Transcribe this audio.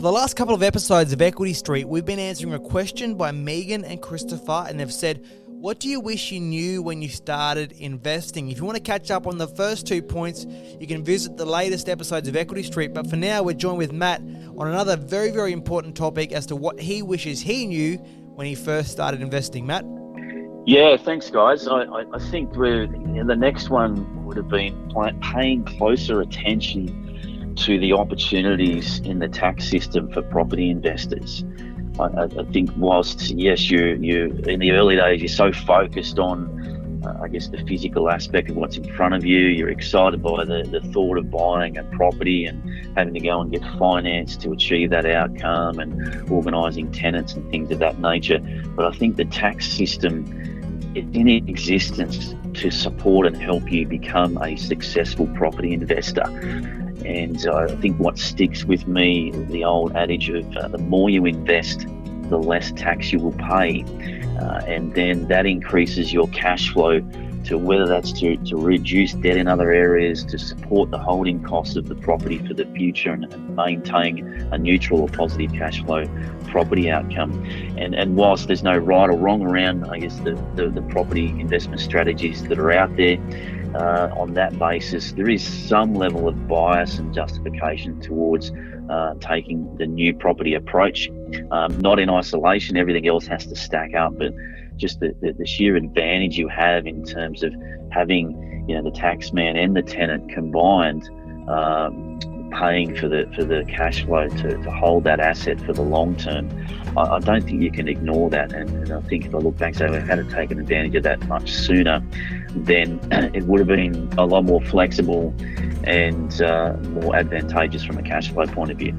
For the last couple of episodes of Equity Street, we've been answering a question by Megan and Christopher, and they've said, what do you wish you knew when you started investing? If you want to catch up on the first 2 points, you can visit the latest episodes of Equity Street. But for now, we're joined with Matt on another very, very important topic as to what he wishes he knew when he first started investing. Matt? Yeah, thanks, guys. I think the next one would have been paying closer attention to the opportunities in the tax system for property investors. I think whilst, yes, you in the early days, you're so focused on, the physical aspect of what's in front of you. You're excited by the thought of buying a property and having to go and get finance to achieve that outcome and organising tenants and things of that nature. But I think the tax system is in existence to support and help you become a successful property investor. And I think what sticks with me, the old adage of the more you invest, the less tax you will pay. And then that increases your cash flow to whether that's to reduce debt in other areas, to support the holding costs of the property for the future and maintain a neutral or positive cash flow property outcome. And whilst there's no right or wrong around, the property investment strategies that are out there, on that basis, there is some level of bias and justification towards taking the new property approach. Not in isolation, everything else has to stack up, but just the sheer advantage you have in terms of having, the taxman and the tenant combined, paying for the cash flow to hold that asset for the long term. I don't think you can ignore that, and I think if I look back, say we had to take advantage of that much sooner, then it would have been a lot more flexible and more advantageous from a cash flow point of view.